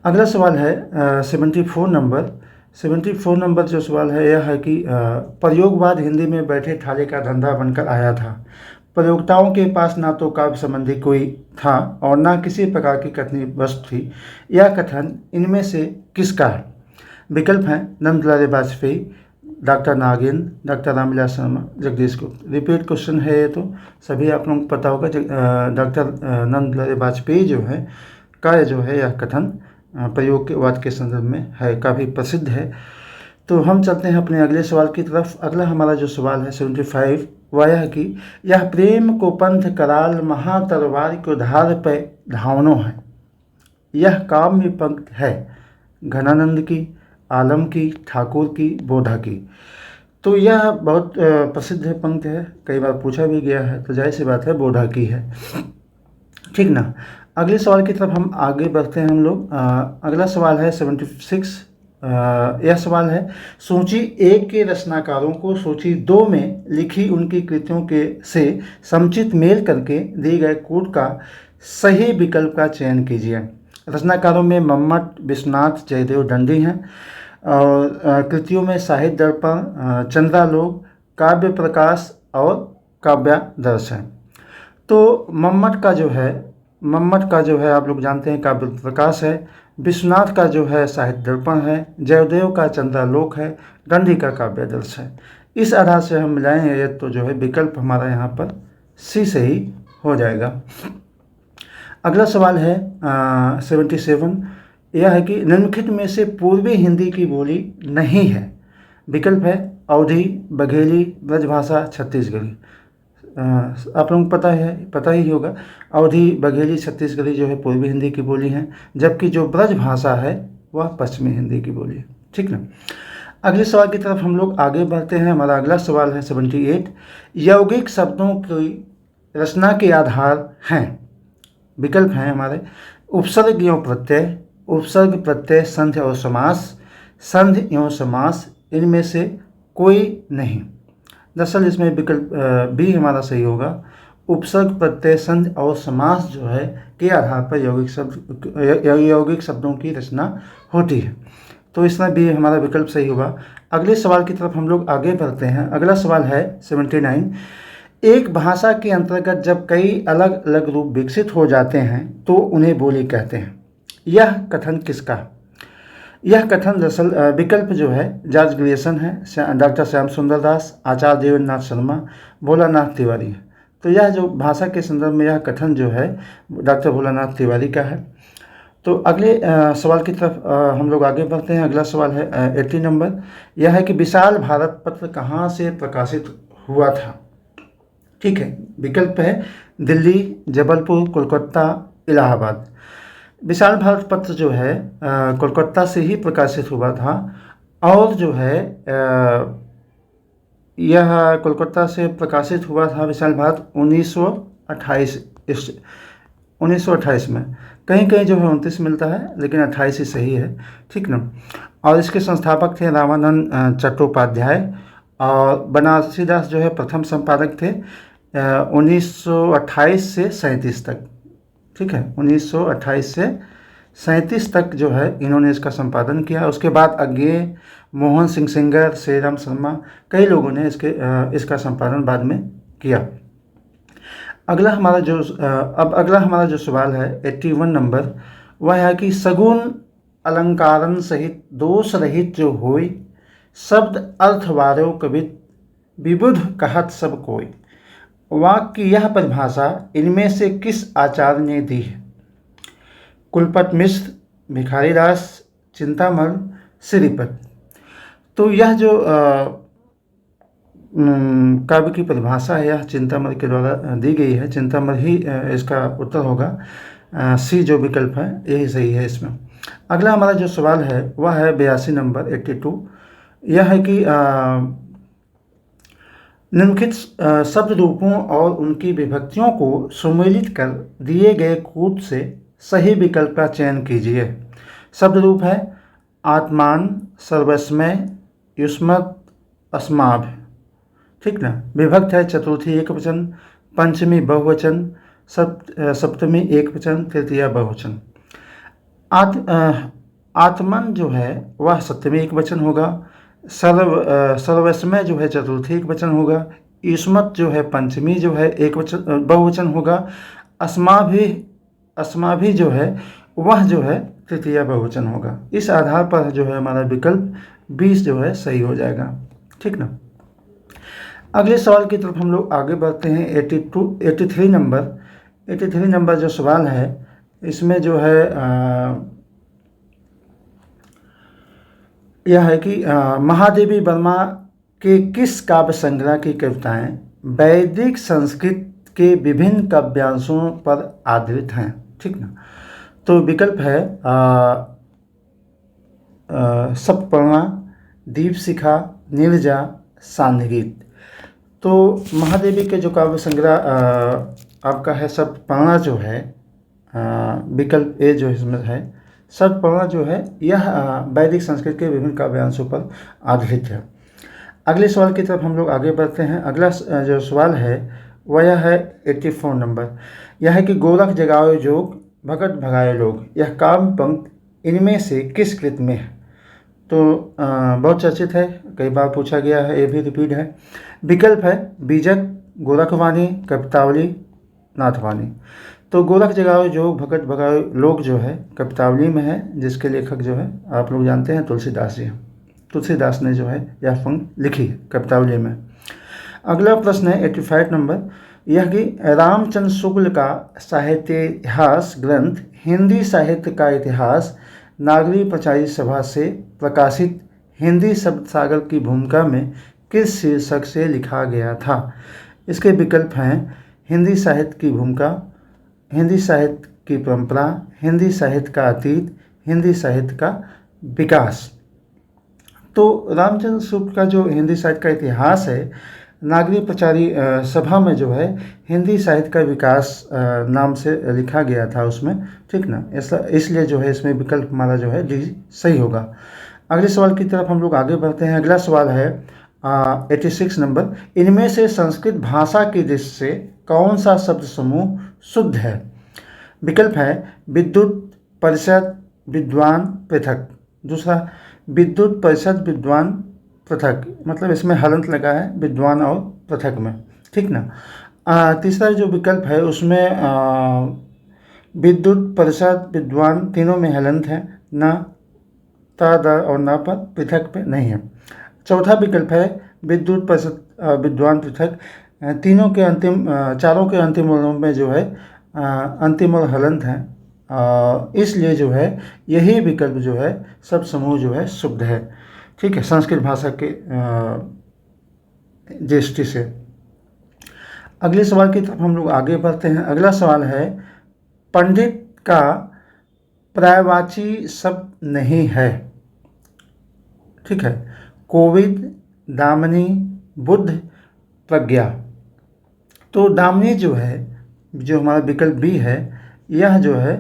[SPEAKER 1] अगला सवाल है 74 नंबर। 74 नंबर जो सवाल है यह है कि प्रयोगवाद हिंदी में बैठे ठाले का धंधा बनकर आया था। प्रयोक्ताओं के पास ना तो काव्य संबंधी कोई था और ना किसी प्रकार की कथनी वस्तु थी। यह कथन इनमें से किसका है? विकल्प हैं नंदलाल वाजपेयी, डॉक्टर नागिन, डॉक्टर रामविलास शर्मा, जगदीश गुप्त। रिपीट क्वेश्चन है ये, तो सभी आप लोगों को पता होगा। डॉक्टर नंदलाल वाजपेयी जो है का जो है यह कथन प्रयोगवाद के संदर्भ में है, काफ़ी प्रसिद्ध है। तो हम चलते हैं अपने अगले सवाल की तरफ। अगला हमारा जो सवाल है 75 वह यह कि यह प्रेम को पंथ कराल महातरवार को धार पे धावनो है। यह काव्य पंक्ति है घनानंद की, आलम की, ठाकुर की, बोधा की। तो यह बहुत प्रसिद्ध पंक्ति है, कई बार पूछा भी गया है, तो जाहिर सी बात है बोधा की है, ठीक ना। अगले सवाल की तरफ हम आगे बढ़ते हैं हम लोग। अगला सवाल है 76। यह सवाल है सूची 1 के रचनाकारों को सूची 2 में लिखी उनकी कृतियों के से समुचित मेल करके दिए गए कोड का सही विकल्प का चयन कीजिए। रचनाकारों में मम्मट, विश्वनाथ, जयदेव दंडी हैं और कृतियों में साहित्य दर्पण, चंद्रालोक, काव्य प्रकाश और काव्यादर्श हैं। तो मम्मट का जो है आप लोग जानते हैं काव्य प्रकाश है, विश्वनाथ का जो है साहित्य दर्पण है, जयदेव का चंद्रालोक है, दंडी का काव्यादर्श है। इस आधार से हम मिलाएंगे तो जो है विकल्प हमारा यहाँ पर सी से ही हो जाएगा। अगला सवाल है 77। यह है कि निम्नलिखित में से पूर्वी हिंदी की बोली नहीं है। विकल्प है अवधी, बघेली, ब्रजभाषा, छत्तीसगढ़ी। आप लोगों को पता ही होगा, अवधी, बघेली, छत्तीसगढ़ी जो है पूर्वी हिंदी की बोली है, जबकि जो ब्रजभाषा है वह पश्चिमी हिंदी की बोली है, ठीक ना। अगले सवाल की तरफ हम लोग आगे बढ़ते हैं। हमारा अगला सवाल है 78। यौगिक शब्दों की रचना के आधार हैं। विकल्प हैं हमारे उपसर्ग एवं प्रत्यय, उपसर्ग प्रत्यय संधि और समास, संधि एवं समास, इनमें से कोई नहीं। दरअसल इसमें विकल्प बी हमारा सही होगा। उपसर्ग प्रत्यय संधि और समास जो है के आधार पर यौगिक शब्दों की रचना होती है। तो इसमें भी हमारा विकल्प सही होगा। अगले सवाल की तरफ हम लोग आगे बढ़ते हैं। अगला सवाल है 79। एक भाषा के अंतर्गत जब कई अलग अलग रूप विकसित हो जाते हैं तो उन्हें बोली कहते हैं। यह कथन किसका? यह कथन दरअसल विकल्प जो है जॉर्ज ग्रियर्सन है, डॉक्टर श्याम सुंदर दास, आचार्य देवेंद्रनाथ शर्मा, भोलानाथ तिवारी है। तो यह जो भाषा के संदर्भ में यह कथन जो है डॉक्टर भोलानाथ तिवारी का है। तो अगले सवाल की तरफ हम लोग आगे बढ़ते हैं। अगला सवाल है 80 नंबर। यह है कि विशाल भारत पत्र कहाँ से प्रकाशित हुआ था? ठीक है, विकल्प है दिल्ली, जबलपुर, कोलकाता, इलाहाबाद। विशाल भारत पत्र जो है कोलकाता से ही प्रकाशित हुआ था और जो है यह कोलकाता से प्रकाशित हुआ था विशाल भारत 1928 में। कहीं कहीं जो है 29 मिलता है, लेकिन 28 ही सही है, ठीक ना। और इसके संस्थापक थे रामानंद चट्टोपाध्याय और बनारसी दास जो है प्रथम संपादक थे 1928 से 37 तक, ठीक है। 1928 से 37 तक जो है इन्होंने इसका संपादन किया। उसके बाद अज्ञे, मोहन सिंह सेंगर, श्रीराम शर्मा, कई लोगों ने इसका संपादन बाद में किया। अगला हमारा जो सवाल है 81 नंबर, वह है कि सगुन अलंकारन सहित दोष रहित जो होई, शब्द अर्थ वारो कवित विबुध कहत सब कोई। वाक्य की यह परिभाषा इनमें से किस आचार्य ने दी है? कुलपत मिश्र, भिखारी दास, चिंतामण, श्रीपत। तो यह जो काव्य की परिभाषा है यह चिंतामण के द्वारा दी गई है। चिंतामण ही इसका उत्तर होगा। सी जो विकल्प है यही सही है इसमें। अगला हमारा जो सवाल है वह है 82 नंबर 82। यह है कि निम्नलिखित शब्द रूपों और उनकी विभक्तियों को सुमेलित कर दिए गए कूट से सही विकल्प का चयन कीजिए। शब्द रूप है आत्मान, सर्वस्मय, युष्मत्, अस्माभ। ठीक ना। विभक्त है चतुर्थी एकवचन, पंचमी बहुवचन, सप्तमी एकवचन, तृतीया बहुवचन। आत्मन जो है वह सप्तमी एकवचन होगा। सर्वस्मय जो है चतुर्थी एकवचन होगा। युष्मत् जो है पंचमी जो है एकवचन बहुवचन होगा। अस्माभि जो है वह जो है तृतीया बहुवचन होगा। इस आधार पर जो है हमारा विकल्प 20 जो है सही हो जाएगा। ठीक ना। अगले सवाल की तरफ हम लोग आगे बढ़ते हैं। 83 नंबर जो सवाल है इसमें जो है यह है कि महादेवी वर्मा के किस काव्य संग्रह की कविताएं वैदिक संस्कृत के विभिन्न काव्यांशों पर आधारित हैं? ठीक ना। तो विकल्प है सप्तपर्णा, दीपशिखा, नीरजा, सांध्रगीत। तो महादेवी के जो काव्य संग्रह आपका है सप्तपर्णा जो है विकल्प ए जो इसमें है। सप्तपर्णा जो है यह वैदिक संस्कृत के विभिन्न काव्यांशों पर आधारित है। अगले सवाल की तरफ हम लोग आगे बढ़ते हैं। अगला जो सवाल है वह यह है 84 नंबर। यह है कि गोरख जगाओ जोग, भगत भगाए लोग, यह काव्य पंक्ति इनमें से किस कृत में है? तो बहुत चर्चित है, कई बार पूछा गया है, ये भी रिपीट है। विकल्प है बीजक, गोरखवाणी, कवितावली, नाथवाणी। तो गोरख जगाओ जोग, भगत भगाओ लोग जो है कवितावली में है, जिसके लेखक जो है आप लोग जानते हैं तुलसीदास जी हैं। तुलसीदास ने जो है यह पंक्ति लिखी है कवितावली में। अगला प्रश्न है 85 नंबर। यह कि रामचंद्र शुक्ल का साहित्य इतिहास ग्रंथ हिंदी साहित्य का इतिहास नागरी प्रचारी सभा से प्रकाशित हिंदी शब्द सागर की भूमिका में किस शीर्षक से लिखा गया था? इसके विकल्प हैं हिंदी साहित्य की भूमिका, हिंदी साहित्य की परंपरा, हिंदी साहित्य का अतीत, हिंदी साहित्य का विकास। तो रामचंद्र शुक्ल का जो हिंदी साहित्य का इतिहास है नागरी प्रचारी सभा में जो है हिंदी साहित्य का विकास नाम से लिखा गया था उसमें। ठीक ना। इसलिए जो है इसमें विकल्प हमारा जो है डी सही होगा। अगले सवाल की तरफ हम लोग आगे बढ़ते हैं। अगला सवाल है 86 नंबर। इनमें से संस्कृत भाषा की दृष्टि से कौन सा शब्द समूह शुद्ध है? विकल्प है विद्युत, परिषद, विद्वान, पृथक। दूसरा विद्युत, परिषद, विद्वान, पृथक, मतलब इसमें हलंत लगा है विद्वान और पृथक में। ठीक ना। तीसरा जो विकल्प है उसमें विद्युत, परिषद, विद्वान तीनों में हलंत है, न ता द और न पर, पृथक पे नहीं है। चौथा विकल्प है विद्युत, परिषद, विद्वान, पृथक तीनों के अंतिम चारों के अंतिम वर्णों में जो है अंतिम और हलंत है, इसलिए जो है यही विकल्प जो है सब समूह जो है शुद्ध है। ठीक है, संस्कृत भाषा के दृष्टि से। अगले सवाल की तरफ हम लोग आगे बढ़ते हैं। अगला सवाल है पंडित का पर्यायवाची शब्द नहीं है। ठीक है, कोविद, दामिनी, बुद्ध, प्रज्ञा। तो दामिनी जो है जो हमारा विकल्प बी है यह जो है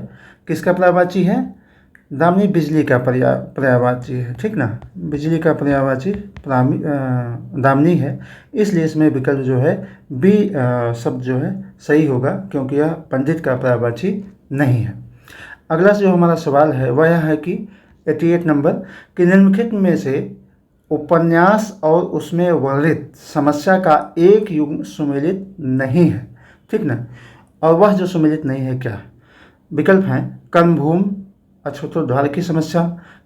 [SPEAKER 1] किसका पर्यायवाची है? दामिनी बिजली का पर्यायवाची है। ठीक ना, बिजली का पर्यायवाची दामिनी है, इसलिए इसमें विकल्प जो है बी शब्द जो है सही होगा, क्योंकि यह पंडित का पर्यायवाची नहीं है। अगला जो हमारा सवाल है वह यह है कि 88 नंबर कि निम्नलिखित में से उपन्यास और उसमें वर्णित समस्या का एक युग्म सुमेलित नहीं है। ठीक ना, और वह जो सुमेलित नहीं है क्या? विकल्प हैं कर्मभूमि, अछूतोद्धार की समस्या,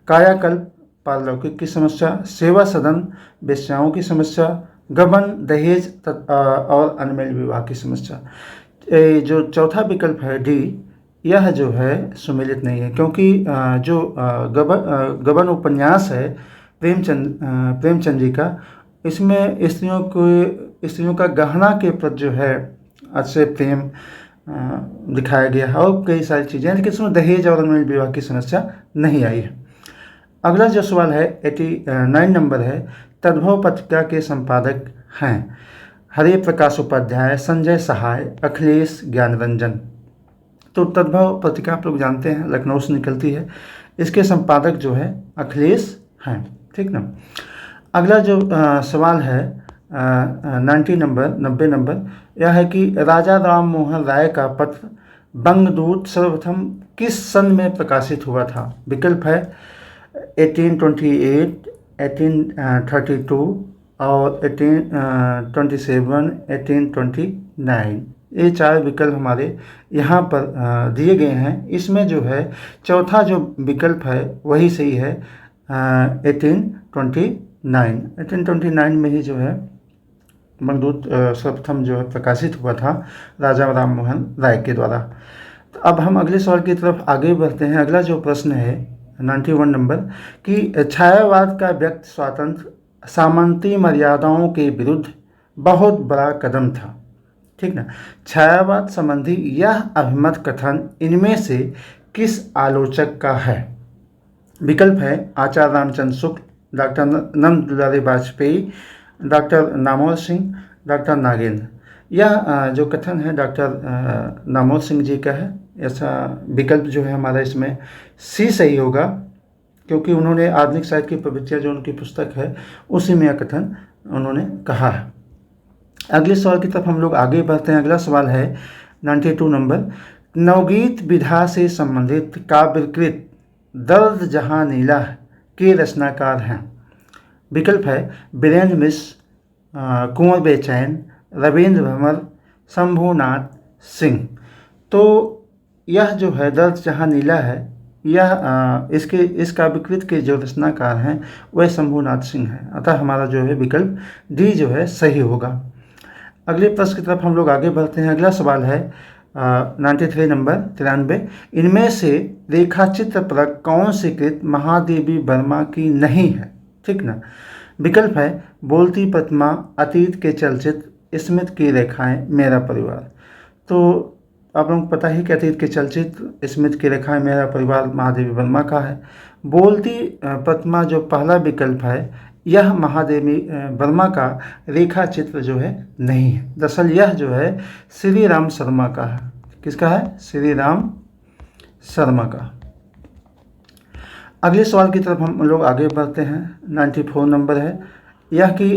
[SPEAKER 1] कायाकल्प पारलौकिक की समस्या, सेवा सदन वेश्याओं की समस्या, गबन दहेज और अनमेल विवाह की समस्या। जो चौथा विकल्प है डी, यह जो है सुमेलित नहीं है, क्योंकि जो गबन उपन्यास है प्रेमचंद जी का, इसमें स्त्रियों का गहना के प्रति जो है अच्छे प्रेम दिखाया गया है और कई सारी चीज़ें, लेकिन इसमें दहेज और अनमेल विवाह की समस्या नहीं आई है। अगला जो सवाल है 89 नंबर है, तद्भव पत्रिका के संपादक हैं हरे प्रकाश उपाध्याय, संजय सहाय, अखिलेश ज्ञानरंजन। तो तद्भव पत्रिका आप लोग जानते हैं लखनऊ से निकलती है, इसके संपादक जो है अखिलेश हैं, ठीक ना। अगला जो सवाल है 90 नंबर, यह है कि राजा राम मोहन राय का पत्र बंगदूत सर्वप्रथम किस सन में प्रकाशित हुआ था? विकल्प है 1828, 1832 और 1827, 1829। ये 4 विकल्प हमारे यहाँ पर दिए गए हैं। इसमें जो है चौथा जो विकल्प है वही सही है, 1829 में ही जो है बंगदूत सर्वप्रथम जो है प्रकाशित हुआ था राजा राम मोहन राय के द्वारा। तो अब हम अगले सवाल की तरफ आगे बढ़ते हैं। अगला जो प्रश्न है 91 नंबर कि छायावाद का व्यक्त स्वातंत्र सामंती मर्यादाओं के विरुद्ध बहुत बड़ा कदम था, ठीक ना। छायावाद संबंधी यह अभिमत कथन इनमें से किस आलोचक का है? विकल्प है आचार्य रामचंद्र शुक्ल, डॉक्टर नंद दुलारी वाजपेयी, डॉक्टर नामोल सिंह, डॉक्टर नागेंद्र। यह जो कथन है डॉक्टर नामोल सिंह जी का है। ऐसा विकल्प जो है हमारा इसमें सी सही होगा, क्योंकि उन्होंने आधुनिक साहित्य की प्रवृत्तियाँ जो उनकी पुस्तक है उसी में यह कथन उन्होंने कहा है। अगले सवाल की तरफ हम लोग आगे बढ़ते हैं। अगला सवाल है 92 नंबर, नवगीत विधा से संबंधित काव्यकृत दर्द जहाँ नीला के रचनाकार हैं? विकल्प है बीरेंद्र मिश्र, कुंवर बेचैन, रविंद्र भंवर, शंभुनाथ सिंह। तो यह जो है दर्द जहाँ नीला है, यह इस काव्यकृत के जो रचनाकार हैं वह शंभुनाथ सिंह हैं। अतः हमारा जो है विकल्प डी जो है सही होगा। अगले प्रश्न की तरफ हम लोग आगे बढ़ते हैं। अगला सवाल है 93 नंबर 93, इनमें से रेखाचित्र परक कौन सी कृत महादेवी वर्मा की नहीं है? ठीक ना। विकल्प है बोलती प्रतिमा, अतीत के चलचित्र, स्मृति की रेखाएं, मेरा परिवार। तो आप लोगों को पता ही कि अतीत के चलचित्र, स्मृति की रेखाएं, मेरा परिवार महादेवी वर्मा का है। बोलती प्रतिमा जो पहला विकल्प है यह महादेवी वर्मा का रेखा चित्र जो है नहीं है। दरअसल यह जो है श्री राम शर्मा का है। किसका है? श्री राम शर्मा का। अगले सवाल की तरफ हम लोग आगे बढ़ते हैं। 94 नंबर है यह कि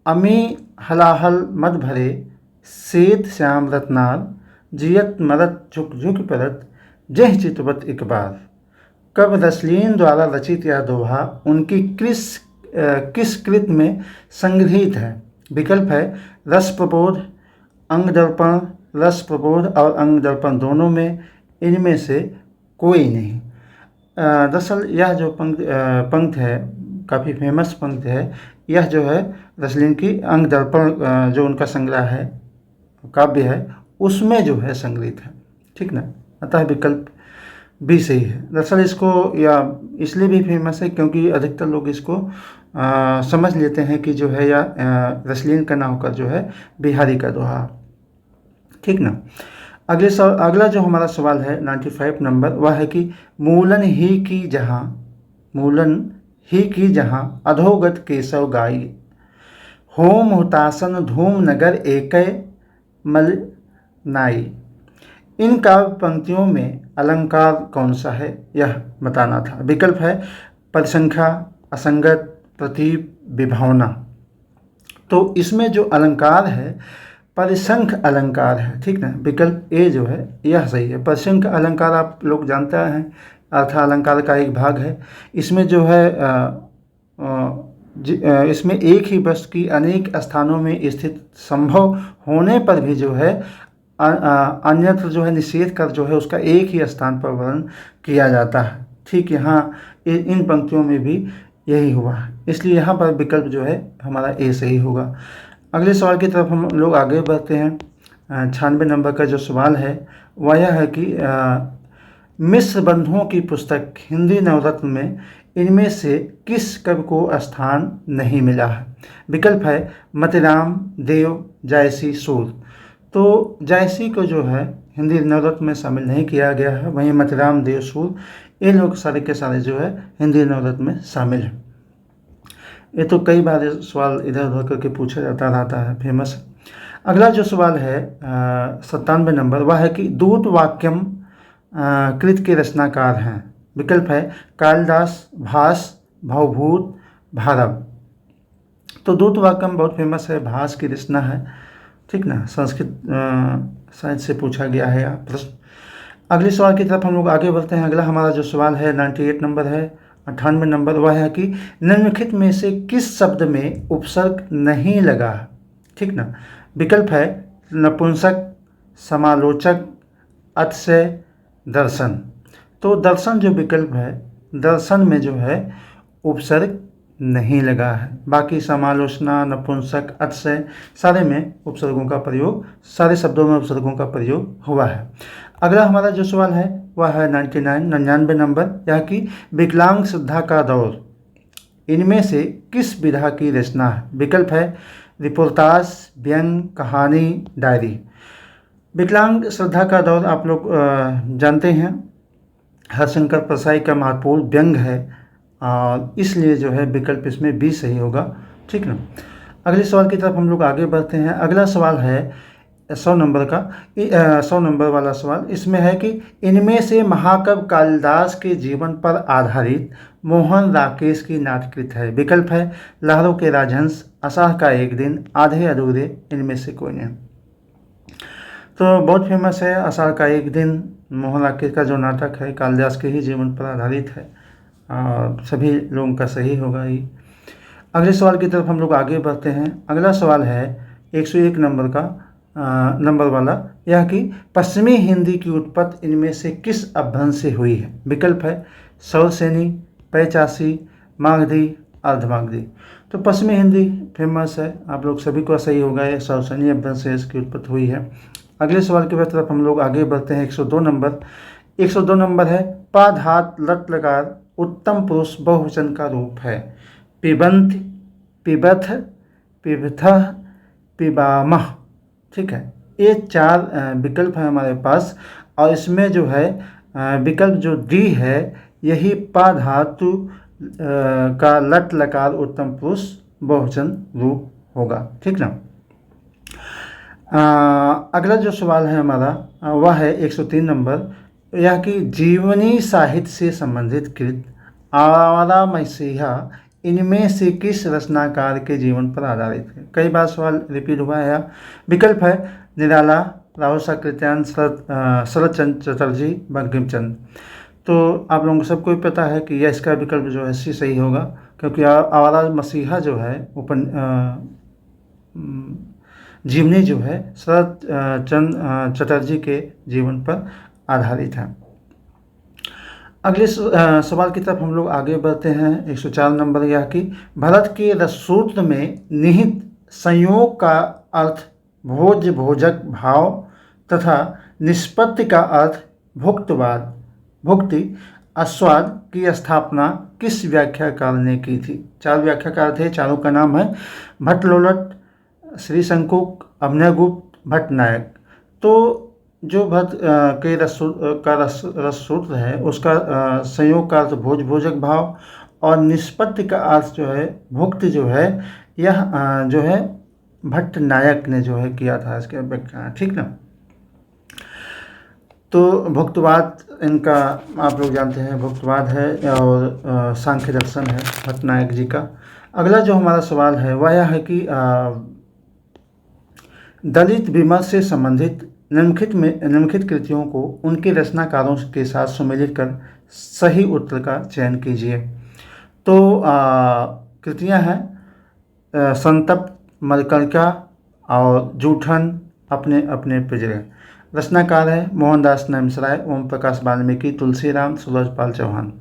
[SPEAKER 1] अमी हलाहल मद भरे सेत श्याम रत्नार, जियत मरत झुक झुक परत, जह चितवत एक बार। कब रसलीन द्वारा रचित यह दोहा उनकी किस कृत में संग्रहित है? विकल्प है रस प्रबोध, अंग दर्पण, रस प्रबोध और अंग दर्पण दोनों में, इनमें से कोई नहीं। दरअसल यह जो पंक्ति है काफ़ी फेमस पंक्ति है। यह जो है रसलीन की अंग दर्पण जो उनका संग्रह है, काव्य है, उसमें जो है संग्रहित है। ठीक ना। अतः विकल्प भी सही है। दरअसल इसको या इसलिए भी फेमस है क्योंकि अधिकतर लोग इसको समझ लेते हैं कि जो है या रसलीन का ना होकर जो है बिहारी का दोहा। ठीक ना। अगला जो हमारा सवाल है 95 नंबर वह है कि मूलन ही की जहाँ अधोगत केशव गाई, होम हुतासन धूम नगर एकै मल नाई। इन काव्य पंक्तियों में अलंकार कौन सा है यह बताना था। विकल्प है परिसंख्या, असंगत, प्रतीप, विभावना। तो इसमें जो अलंकार है परिसंख्य अलंकार है। ठीक ना। विकल्प ए जो है यह सही है। परिसंख्य अलंकार आप लोग जानते हैं अर्थ अलंकार का एक भाग है। इसमें जो है इसमें एक ही वस्तु की अनेक स्थानों में स्थित संभव होने पर भी जो है अन्यत्र जो है निषेध कर जो है उसका एक ही स्थान पर वर्णन किया जाता है। ठीक, यहाँ इन पंक्तियों में भी यही हुआ है, इसलिए यहाँ पर विकल्प जो है हमारा ए सही होगा। अगले सवाल की तरफ हम लोग आगे बढ़ते हैं। 96 नंबर का जो सवाल है वह यह है कि मिश्र बंधुओं की पुस्तक हिंदी नवरत्न में इनमें से किस कवि को स्थान नहीं मिला है? विकल्प है मतिराम, देव, जायसी, सूर। तो जायसी को जो है हिंदी नवरत्न में शामिल नहीं किया गया है, वहीं मतिराम, देव, सूर ये लोग सारे के सारे जो है हिंदी नवरत्न में शामिल हैं। ये तो कई बार सवाल इधर उधर करके पूछा जाता रहता है, फेमस। अगला जो सवाल है 97 नंबर, वह है कि दूत वाक्यम कृत के रचनाकार हैं। विकल्प है कालिदास, भास, भवभूत, भारव। तो दूत वाक्यम बहुत फेमस है, भास की रचना है, ठीक ना, संस्कृत साहित्य से पूछा गया है यह प्रश्न। अगले सवाल की तरफ हम लोग आगे बढ़ते हैं। अगला हमारा जो सवाल है 98 नंबर है, 98 नंबर, वह है कि निम्नलिखित में से किस शब्द में उपसर्ग नहीं लगा? ठीक ना। विकल्प है नपुंसक, समालोचक, अतिशय, दर्शन। तो दर्शन जो विकल्प है, दर्शन में जो है उपसर्ग नहीं लगा है, बाकी समालोचना, नपुंसक, अतिशय सारे में उपसर्गों का प्रयोग, सारे शब्दों में उपसर्गों का प्रयोग हुआ है। अगला हमारा जो सवाल है वह है 99 नंबर, यह कि विकलांग श्रद्धा का दौर इनमें से किस विधा की रचना है? विकल्प है रिपोर्टाज, व्यंग, कहानी, डायरी। विकलांग श्रद्धा का दौर आप लोग जानते हैं, हरिशंकर परसाई का महत्वपूर्ण व्यंग है, इसलिए जो है विकल्प इसमें बी सही होगा। ठीक ना। अगले सवाल की तरफ हम लोग आगे बढ़ते हैं। अगला सवाल है 100 नंबर का, 100 नंबर वाला सवाल। इसमें है कि इनमें से महाकवि कालिदास के जीवन पर आधारित मोहन राकेश की नाटकृत है। विकल्प है लहरों के राजहंस, आषाढ़ का एक दिन, आधे अधूरे, इनमें से कोई नहीं। तो बहुत फेमस है आषाढ़ का एक दिन, मोहन राकेश का जो नाटक है कालिदास के ही जीवन पर आधारित है, सभी लोगों का सही होगा ही। अगले सवाल की तरफ हम लोग आगे बढ़ते हैं। अगला सवाल है 101 नंबर का, नंबर वाला, यह कि पश्चिमी हिंदी की उत्पत्ति इनमें से किस अपभ्रंश से हुई है? विकल्प है सौरसेनी, पैचासी, मागधी, अर्धमागधी। तो पश्चिमी हिंदी फेमस है, आप लोग सभी को सही होगा, ये सौरसेनी अपभ्रंश से इसकी उत्पत्ति हुई है। अगले सवाल की तरफ हम लोग आगे बढ़ते हैं। 102 नंबर, 102 नंबर है पाधात लट लकार उत्तम पुरुष बहुवचन का रूप है। पिबंत, पिबथ, पिबथः, पिबामह। ठीक है, ये 4 विकल्प हैं हमारे पास, और इसमें जो है विकल्प जो डी है यही पा धातु का लट लकार उत्तम पुरुष बहुवचन रूप होगा। ठीक ना। अगला जो सवाल है हमारा वह है 103 नंबर, यह कि जीवनी साहित्य से संबंधित कृत आवारा मसीहा इनमें से किस रचनाकार के जीवन पर आधारित है? कई बार सवाल रिपीट हुआ है। विकल्प है निराला, राहुल साकृत्यायन, शरद चंद्र चटर्जी, बंकिम चंद्र। तो आप लोगों को सबको ही पता है कि यह इसका विकल्प जो है सी सही होगा, क्योंकि आवारा मसीहा जो है जीवनी जो है शरद चंद्र चटर्जी के जीवन पर आधारित है। अगले सवाल की तरफ हम लोग आगे बढ़ते हैं। 104 नंबर, यह कि भरत के रससूत्र में निहित संयोग का अर्थ भोज भोजक भाव तथा निष्पत्ति का अर्थ भुक्तवाद भुक्ति आस्वाद की स्थापना किस व्याख्याकार ने की थी? 4 व्याख्याकार थे, चारों का नाम है भट्टलोलट, श्री शंकुक, अभिनवगुप्त, भट्टनायक। तो जो भट्ट के रससूत्र है उसका संयोग का अर्थ भोज भोजक भाव और निष्पत्ति का अर्थ जो है भुक्ति जो है, यह जो है भट्टनायक ने जो है किया था इसके व्याख्या। ठीक ना। तो भुक्तवाद इनका आप लोग जानते हैं, भुक्तवाद है और सांख्य दर्शन है भट्टनायक जी का। अगला जो हमारा सवाल है वह यह है कि दलित विमर्श से संबंधित निम्नलिखित कृतियों को उनके रचनाकारों के साथ सुमेलित कर सही उत्तर का चयन कीजिए। तो कृतियां हैं संतप्त, मरकणिका और जूठन, अपने अपने पिंजरे। रचनाकार है मोहनदास नैमिषारय, ओम प्रकाश वाल्मीकि, तुलसीराम, सूरजपाल चौहान।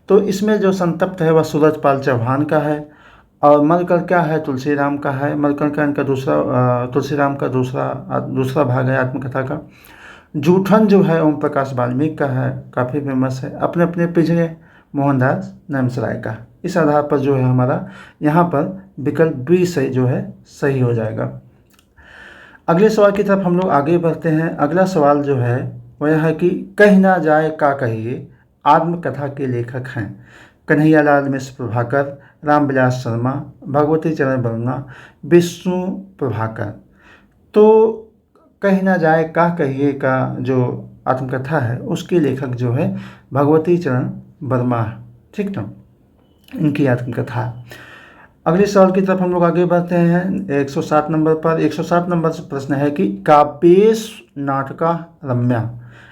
[SPEAKER 1] तो इसमें जो संतप्त है वह सूरजपाल चौहान का है, और मरकर क्या है तुलसीराम का है। मरकर का इनका तुलसीराम का दूसरा भाग है आत्मकथा का। जूठन जो है ओम प्रकाश वाल्मीकि का है, काफ़ी फेमस है। अपने अपने पिंजरे मोहनदास नैमिषारय का। इस आधार पर जो है हमारा यहाँ पर विकल्प बी से जो है सही हो जाएगा। अगले सवाल की तरफ हम लोग आगे बढ़ते हैं। अगला सवाल जो है वह यह है कि कह ना जाए का कहिए आत्मकथा के लेखक हैं। कन्हैयालाल मिश्र प्रभाकर, रामविलास शर्मा, भगवती चरण वर्मा, विष्णु प्रभाकर। तो कह ना जाए का कहिए का जो आत्मकथा है उसके लेखक जो है भगवती चरण वर्मा, ठीक ना, इनकी आत्मकथा। अगले सवाल की तरफ हम लोग आगे बढ़ते हैं 107 नंबर पर। 107 नंबर से प्रश्न है कि काव्येश नाटका रम्या,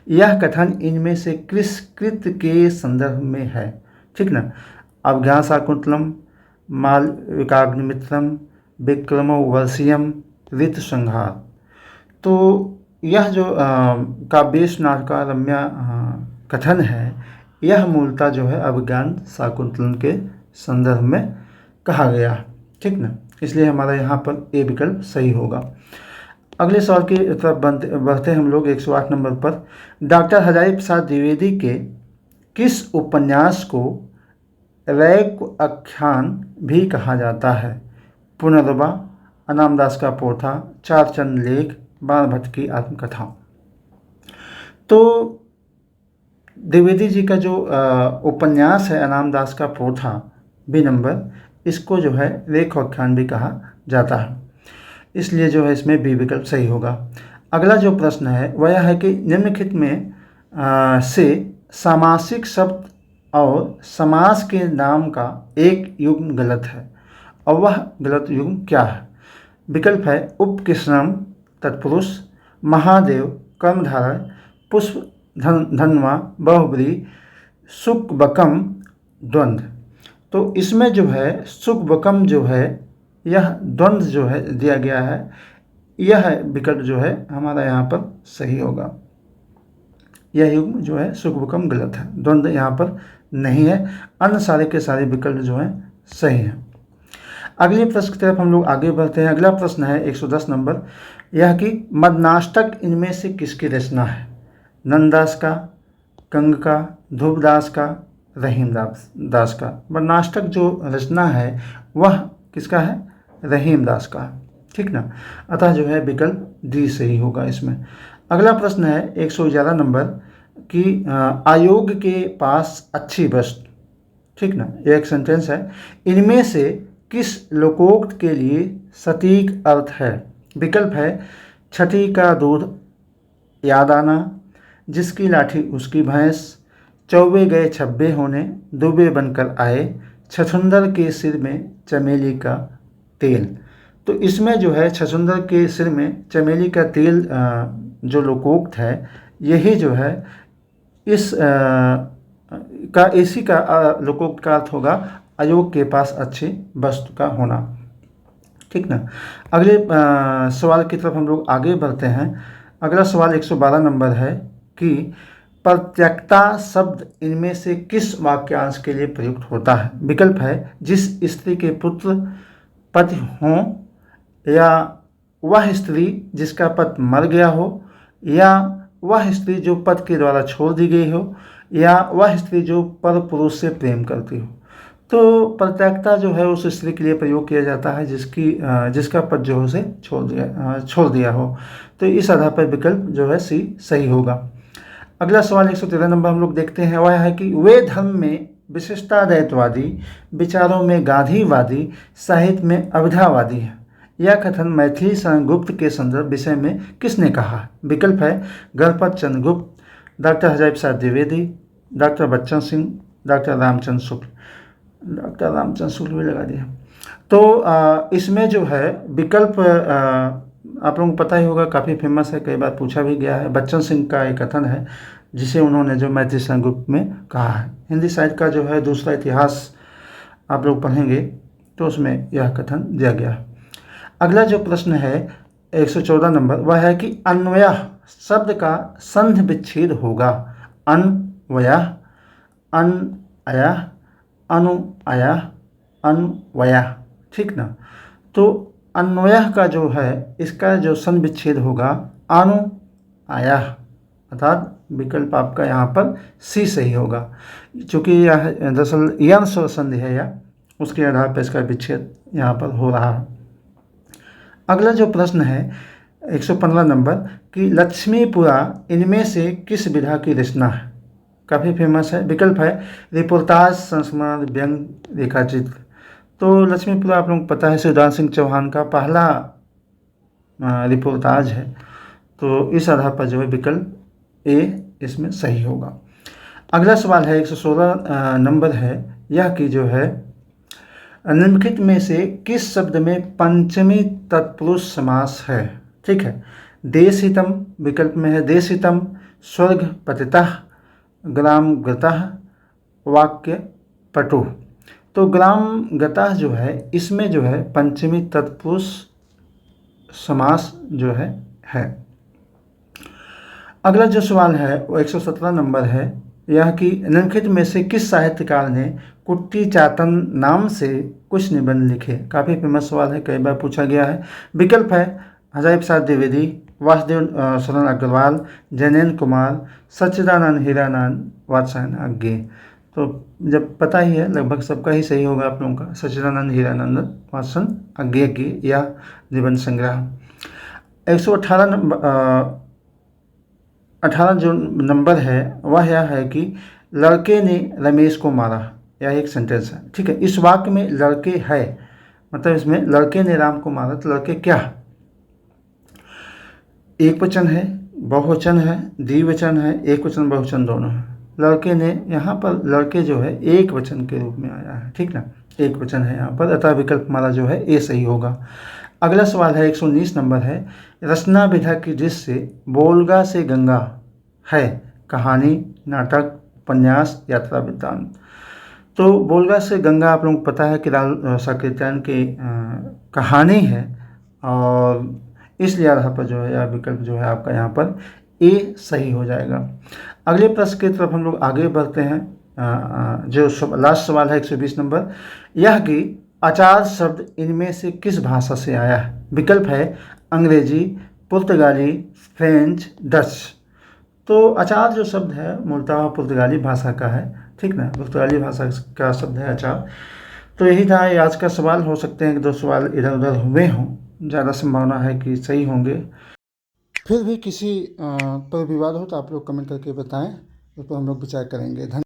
[SPEAKER 1] यह कथन इनमें से किस कृत के संदर्भ में है, ठीक ना। अभ्यासाकुंतलम, मालविकाग्निमित्रम, विक्रमोर्वशीयम, ऋतुसंहार। तो यह जो काव्येश नाटका रम्या कथन है यह मूलतः जो है अभिज्ञान शाकुंतलम के संदर्भ में कहा गया, ठीक ना, इसलिए हमारा यहाँ पर ए विकल्प सही होगा। अगले सवाल की तरफ बढ़ते हम लोग 108 नंबर पर। डॉक्टर हजारी प्रसाद द्विवेदी के किस उपन्यास को रैक आख्यान भी कहा जाता है? पुनर्वा, अनाम दास का पोथा, चारचंद लेख, बाणभट्ट की आत्मकथा। तो द्विवेदी जी का जो उपन्यास है अनाम दास का पोथा बी नंबर, इसको जो है रेख आख्यान भी कहा जाता है, इसलिए जो है इसमें बी विकल्प सही होगा। अगला जो प्रश्न है वह यह है कि निम्नलिखित में से सामासिक शब्द और समास के नाम का एक युग्म गलत है, और वह गलत युग्म क्या है? विकल्प है उपकृष्णम तत्पुरुष, महादेव कर्मधारय, पुष्प धन्वा बहुब्री, सुकबकम द्वंद्व। तो इसमें जो है सुकबकम जो है यह द्वंद्व जो है दिया गया है, यह विकल्प जो है हमारा यहाँ पर सही होगा। यह युग्म जो है सुकबकम गलत है, द्वंद्व यहाँ पर नहीं है, अन्य सारे के सारे विकल्प जो हैं सही हैं। अगले प्रश्न की तरफ हम लोग आगे बढ़ते हैं। अगला प्रश्न है 110 नंबर, यह कि मदनाष्टक इनमें से किसकी रचना है? नंददास का, कंग का, ध्रुवदास का, रहीमदास का। मदनाष्टक जो रचना है वह किसका है? रहीमदास का, ठीक ना, अतः जो है विकल्प डी सही होगा इसमें। अगला प्रश्न है 111 नंबर कि आयोग के पास अच्छी वस्तु, ठीक ना, ये एक सेंटेंस है, इनमें से किस लोकोक्त के लिए सटीक अर्थ है? विकल्प है छठी का दूध याद आना, जिसकी लाठी उसकी भैंस, चौबे गए छब्बे होने, दुबे बनकर आए, छछुंदर के सिर में चमेली का तेल। तो इसमें जो है छछुंदर के सिर में चमेली का तेल जो लोकोक्त है यही जो है इस का इसी का लोकोक्त का अर्थ होगा अयोग के पास अच्छी वस्तु का होना, ठीक ना। अगले सवाल की तरफ हम लोग आगे बढ़ते हैं। अगला सवाल 112 नंबर है कि प्रत्यक्ता शब्द इनमें से किस वाक्यांश के लिए प्रयुक्त होता है? विकल्प है जिस स्त्री के पुत्र पति हों, या वह स्त्री जिसका पति मर गया हो, या वह स्त्री जो पति के द्वारा छोड़ दी गई हो, या वह स्त्री जो पर पुरुष से प्रेम करती हो। तो प्रत्यक्ता जो है उस स्त्री के लिए प्रयोग किया जाता है जिसका पति जो है उसे छोड़ दिया हो। तो इस आधार पर विकल्प जो है सी सही होगा। अगला सवाल 113 नंबर हम लोग देखते हैं, वह है कि वे धर्म में विशिष्टाद्वैतवादी, विचारों में गांधीवादी, साहित्य में अभिधावादी है। यह कथन मैथिली शरण गुप्त के संदर्भ विषय में किसने कहा है? विकल्प है गणपत चंद्र गुप्त, doctor Hazari Prasad Dwivedi, doctor Bachchan Singh, doctor Ramchandra Shukla. Doctor Ramchandra Shukla भी लगा दिया। तो इसमें जो है विकल्प आप लोगों को पता ही होगा, काफ़ी फेमस है, कई बार पूछा भी गया है। बच्चन सिंह का एक कथन है जिसे उन्होंने जो मैथिली शरण गुप्त में कहा है। हिंदी साहित्य का जो है दूसरा इतिहास आप लोग पढ़ेंगे तो उसमें यह कथन दिया गया है। अगला जो प्रश्न है 114 नंबर वह है कि अन्वयः शब्द का संधि विच्छेद होगा। अन्वयः, अनअयः, अनुअयः, अन्वयः, ठीक ना। तो अन्वयः का जो है इसका जो संधि विच्छेद होगा अनुअयः, अर्थात विकल्प आपका यहाँ पर सी सही होगा, क्योंकि यह दरअसल यन स्वर संधि है या उसके आधार पर इसका विच्छेद यहाँ पर हो रहा है। अगला जो प्रश्न है 115 नंबर कि लक्ष्मीपुरा इनमें से किस विधा की रचना है। काफ़ी फेमस है। विकल्प है रिपोर्टाज, संस्मरण, व्यंग, रेखाचित्र। तो लक्ष्मीपुरा आप लोगों को पता है शिवदान सिंह चौहान का पहला रिपोर्टाज है, तो इस आधार पर जो है विकल्प ए इसमें सही होगा। अगला सवाल है 116 नंबर है यह कि जो है निम्नलिखित में से किस शब्द में पंचमी तत्पुरुष समास है। ठीक है, देशितम विकल्प में है देशितम, स्वर्ग पतितः, ग्राम गतः, वाक्य पटु। तो ग्राम गतः जो है इसमें जो है पंचमी तत्पुरुष समास जो है। अगला जो सवाल है वो 117 नंबर है यह कि निम्नलिखित में से किस साहित्यकार ने कुट्टी चातन नाम से कुछ निबंध लिखे। काफ़ी फेमस सवाल है, कई बार पूछा गया है। विकल्प है हजारी प्रसाद द्विवेदी, वासुदेव शरण अग्रवाल, जैनेन्द्र कुमार, सच्चिदानंद हीरानंद, वात्स्यायन आज्ञे। तो जब पता ही है लगभग सबका ही सही होगा आप लोगों का, सच्चिदानंद हीरानंद वात्स्यायन आज्ञे की यह निबंध संग्रह। 118 नंबर 18 जो नंबर है वह यह है कि लड़के ने रमेश को मारा, यह एक सेंटेंस है। ठीक है, इस वाक्य में लड़के है मतलब इसमें लड़के ने राम को मारा, तो लड़के क्या, एक वचन है, बहुवचन है, द्विवचन है, एक वचन बहुवचन दोनों है। लड़के ने यहाँ पर लड़के जो है एक वचन के रूप में आया है, ठीक ना, एक वचन है यहाँ पर, अतः विकल्प हमारा जो है ए सही होगा। अगला सवाल है 119 नंबर है रचना विधा की दृश्य बोलगा से गंगा है कहानी, नाटक, उपन्यास, यात्रा वृत्तांत। तो बोलगा से गंगा आप लोगों को पता है कि लाल साकृत्यायन की कहानी है और इसलिए आधार पर जो है यह विकल्प जो है आपका यहाँ पर ए सही हो जाएगा। अगले प्रश्न की तरफ हम लोग आगे बढ़ते हैं। जो लास्ट सवाल है 120 नंबर यह कि आचार शब्द इनमें से किस भाषा से आया है। विकल्प है अंग्रेजी, पुर्तगाली, फ्रेंच, डच। तो अचार जो शब्द है मूलतः पुर्तगाली भाषा का है, ठीक ना, पुर्तगाली भाषा का शब्द है अचार। तो यही था ये आज का सवाल। हो सकते हैं कि 2 सवाल इधर उधर हुए हों, ज़्यादा संभावना है कि सही होंगे। फिर भी किसी पर विवाद हो तो आप लोग कमेंट करके बताएं, उस पर हम लोग विचार करेंगे। धन्यवाद।